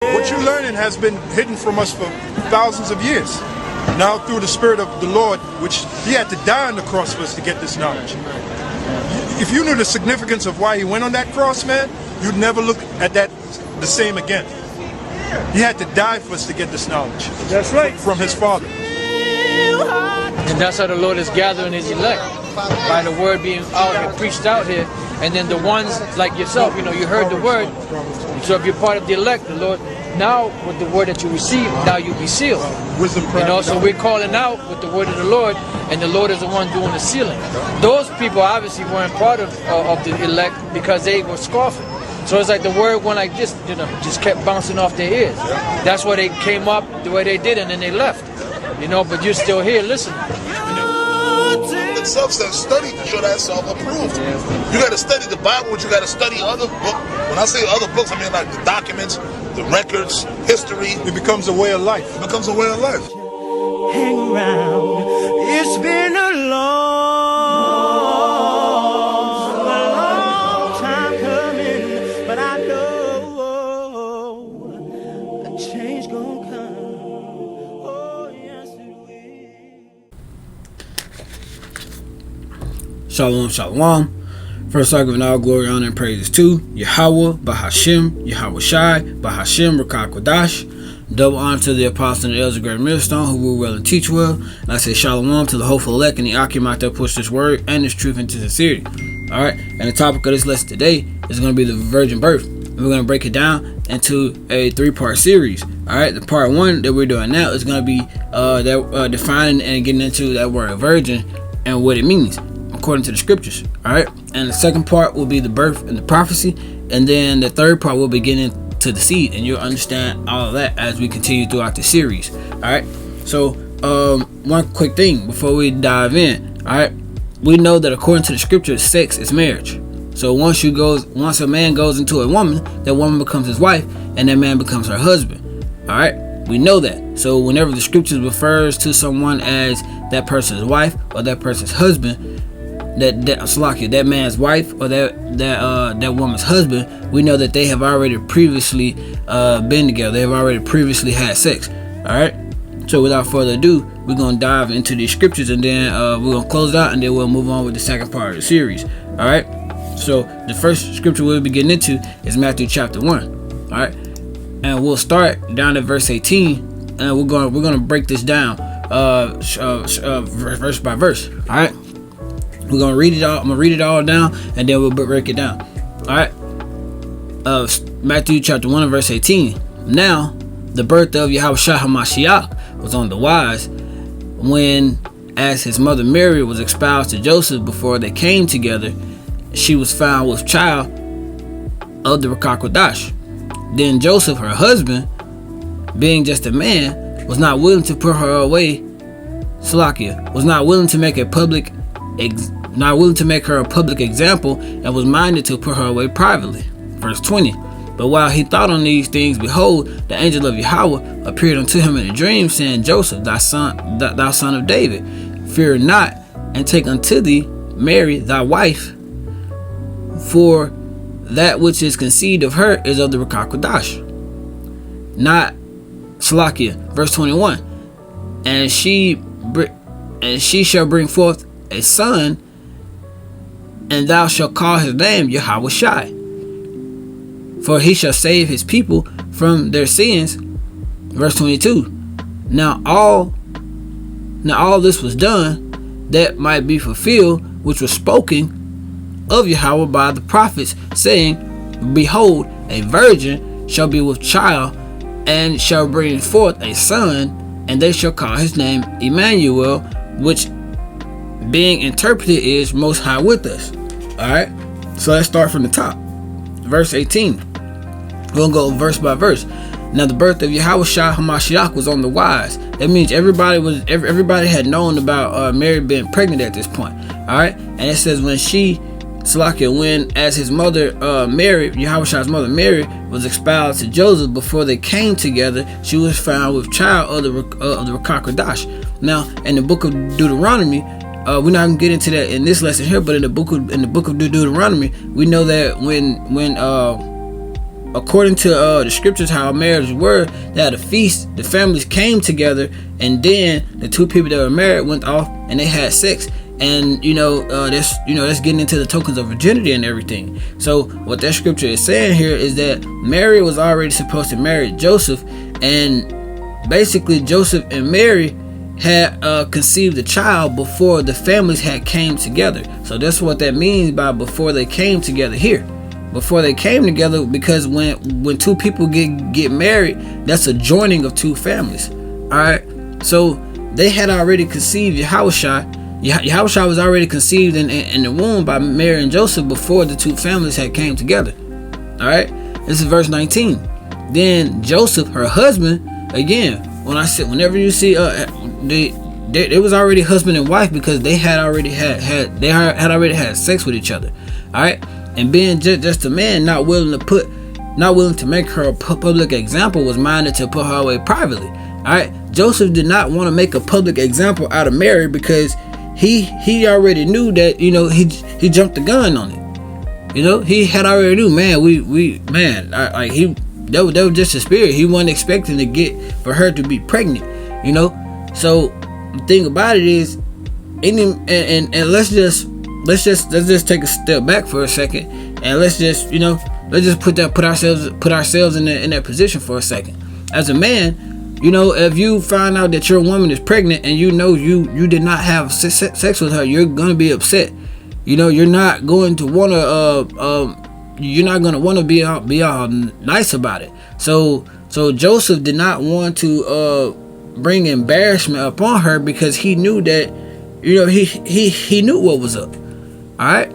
What you're learning has been hidden from us for thousands of years. Now through the Spirit of the Lord, which He had to die on the cross for us to get this knowledge. If you knew the significance of why He went on that cross, man, you'd never look at that the same again. He had to die for us to get this knowledge. That's right. From His Father. And that's how the Lord is gathering His elect, by the word being out and preached out here. And then the ones like yourself, you know, you heard the word. So if you're part of the elect, the Lord, now with the word that you receive, now you'll be sealed. Wisdom, you know, so we're calling out with the word of the Lord, and the Lord is the one doing the sealing. Those people obviously weren't part of the elect because they were scoffing. So it's like the word went like this, you know, just kept bouncing off their ears. That's why they came up the way they did, and then they left. You know, but you're still here listening. You know? Itself says study to show that self-approved. You got to study the Bible, but you got to study other books. When I say other books, I mean like the documents, the records, history. It becomes a way of life. It becomes a way of life. Hang around. It's been a long time coming, but I know a change gonna come. Oh, yes it will. Shalom, shalom. First, I give all glory, honor, and praises to YAHAWAH, Bahasham, YAHAWASHI, Bahasham, QADASH. Double honor to the apostle and the elders of Great Millstone who rule well and teach well. And I say shalom to the hopeful elect and the Akim out there push this word and this truth into sincerity. Alright, and the topic of this lesson today is going to be the virgin birth. And we're going to break it down into a 3-part series. Alright, the part 1 that we're doing now is going to be defining and getting into that word virgin and what it means according to the scriptures. Alright, and the second part will be the birth and the prophecy, and then the third part will be getting to the seed, and you'll understand all of that as we continue throughout the series. Alright, so one quick thing before we dive in. Alright, we know that according to the scriptures, sex is marriage. So once a man goes into a woman, that woman becomes his wife, and that man becomes her husband. Alright, we know that. So whenever the scriptures refers to someone as that person's wife or that person's husband, that man's wife or that woman's husband, we know that they have already previously been together. They have already previously had sex. Alright, so without further ado, we're going to dive into these scriptures, and then we're going to close it out, and then we'll move on with the second part of the series. Alright, so the first scripture we'll be getting into is Matthew chapter 1. Alright, and we'll start down at verse 18, and we're going to break this down verse by verse. Alright, we're going to read it all. I'm going to read it all down, and then we'll break it down. Alright, Matthew chapter 1 and verse 18. Now the birth of YAHAWASHI was on the wise, when, as his mother Mary was espoused to Joseph before they came together, she was found with child of the QADASH. Then Joseph, her husband, being just a man, was not willing to put her away. Was not willing to make her a public example, and was minded to put her away privately. Verse 20. But while he thought on these things, behold, the angel of Yahawah appeared unto him in a dream, saying, Joseph, thou son of David, fear not, and take unto thee Mary thy wife, for that which is conceived of her is of the QADASH. Not Salakia. Verse 21. And she shall bring forth a son, and thou shalt call his name YAHAWASHI, for he shall save his people from their sins. Verse 22. Now all this was done that might be fulfilled, which was spoken of Yahweh by the prophets, saying, Behold, a virgin shall be with child, and shall bring forth a son, and they shall call his name Emmanuel, which being interpreted is Most High with us. Alright, so let's start from the top. Verse 18. We're going to go verse by verse. Now the birth of YAHAWASHI was on the wise. That means everybody had known about Mary being pregnant at this point. Alright, and it says when as his mother Mary, YAHAWASHI's mother Mary, was espoused to Joseph before they came together, she was found with child of the QADASH. Now in the book of Deuteronomy, we're not gonna get into that in this lesson here, but in the book of Deuteronomy, we know that when according to the scriptures, how marriages were, they had a feast, the families came together, and then the two people that were married went off and they had sex. And that's getting into the tokens of virginity and everything. So what that scripture is saying here is that Mary was already supposed to marry Joseph, and basically Joseph and Mary had conceived a child before the families had came together. So that's what that means by before they came together here. Before they came together, because when two people get married, that's a joining of two families. Alright, so they had already conceived YAHAWASHI. YAHAWASHI was already conceived in the womb by Mary and Joseph before the two families had came together. Alright, this is verse 19. Then Joseph, her husband, again, whenever you see they was already husband and wife, because they had already had sex with each other. Alright, and being just a man, not willing to make her a public example, was minded to put her away privately. Alright, Joseph did not want to make a public example out of Mary, because he already knew that, he jumped the gun on it. He had already knew, man, that was just a spirit. He wasn't expecting to get for her to be pregnant, So the thing about it is, and let's just take a step back for a second, and let's just put ourselves in that position for a second. As a man, if you find out that your woman is pregnant and you did not have sex with her, you're gonna be upset. You're not going to want to be all nice about it. So Joseph did not want to bring embarrassment upon her, because he knew that he knew what was up. All right,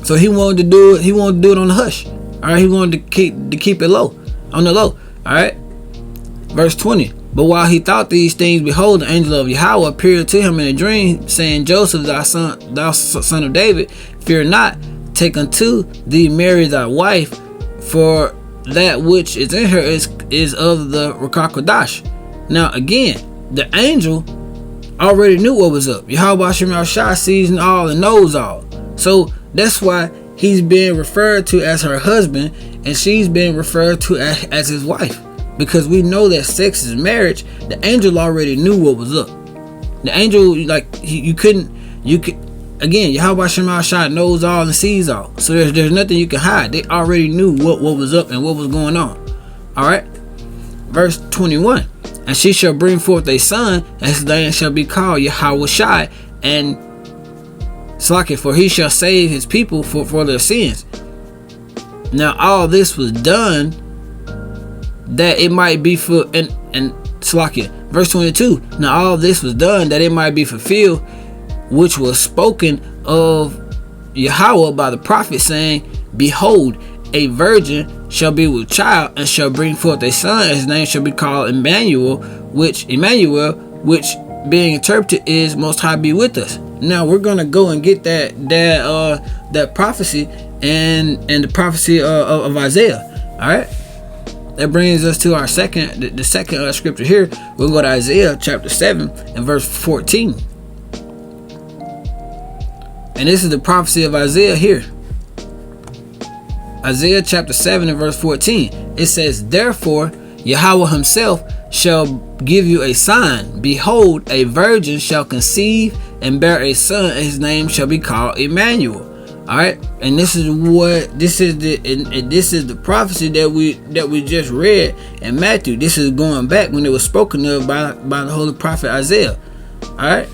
so he wanted to do it on the hush. All right, he wanted to keep it low, on the low. All right. Verse 20. But while he thought these things, behold, the angel of Yahawah appeared to him in a dream, saying, Joseph, thou son of David, fear not, take unto thee Mary thy wife, for that which is in her is of the RAWCHAA. Now again, the angel already knew what was up. YAHAWASHI sees all and knows all. So that's why he's being referred to as her husband, and she's being referred to as his wife. Because we know that sex is marriage. The angel already knew what was up. The angel, again, YAHAWASHI knows all and sees all. So there's nothing you can hide. They already knew what was up and what was going on. Alright? Verse 21. And she shall bring forth a son, and his name shall be called YAHAWASHI, and Slaki, for he shall save his people for their sins. Now all this was done that it might be for and Slakia. Verse 22. Now all this was done that it might be fulfilled, which was spoken of Yahawah by the prophet, saying, Behold, a virgin shall be with child, and shall bring forth a son, and his name shall be called Emmanuel, which being interpreted is Most High be with us. Now we're gonna go and get that prophecy and the prophecy of Isaiah. All right. That brings us to our the second scripture here. We'll go to Isaiah chapter 7 and verse 14. And this is the prophecy of Isaiah here. Isaiah chapter 7 and verse 14. It says, Therefore Yahawah himself shall give you a sign. Behold, a virgin shall conceive and bear a son, and his name shall be called Emmanuel. All right, and this is the prophecy that we just read in Matthew. This is going back when it was spoken of by the holy prophet Isaiah. All right,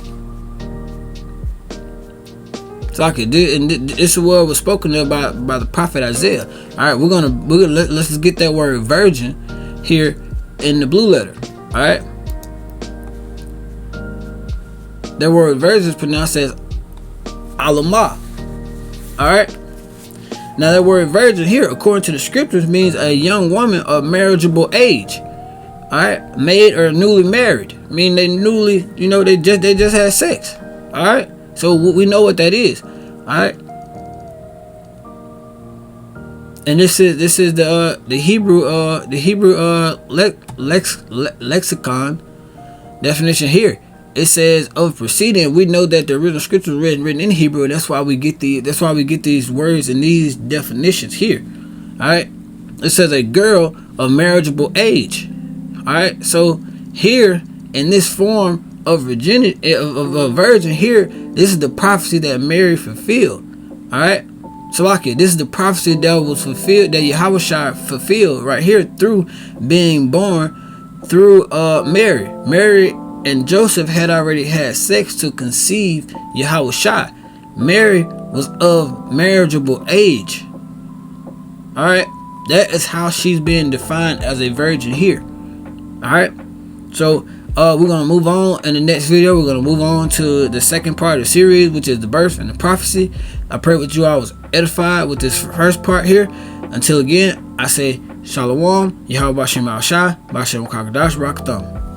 so this word was spoken of by the prophet Isaiah. All right, let's just get that word virgin here in the blue letter. All right, that word virgin is pronounced as Alamah. Alright. Now that word virgin here, according to the scriptures, means a young woman of marriageable age. Alright, maid or newly married. I mean they just had sex. Alright. So we know what that is. Alright. And this is the Hebrew lexicon definition here. It says of proceeding. We know that the original scripture was written in Hebrew, and that's why we get these words and these definitions here. All right. it says a girl of marriageable age. All right, so here in this form of virginity, of a virgin here, this is the prophecy that Mary fulfilled. All right, so like it, this is the prophecy that was fulfilled, that YAHAWASHI fulfilled right here through being born through Mary. Mary and Joseph had already had sex to conceive YAHAWASHI. Mary was of marriageable age. All right, that is how she's being defined as a virgin here. All right, so we're gonna move on in the next video. We're gonna move on to the second part of the series, which is the birth and the prophecy. I pray that you all was edified with this first part here. Until again, I say Shalawam, YAHAWASHI, Bahasham, QADASH, Barak, Atham.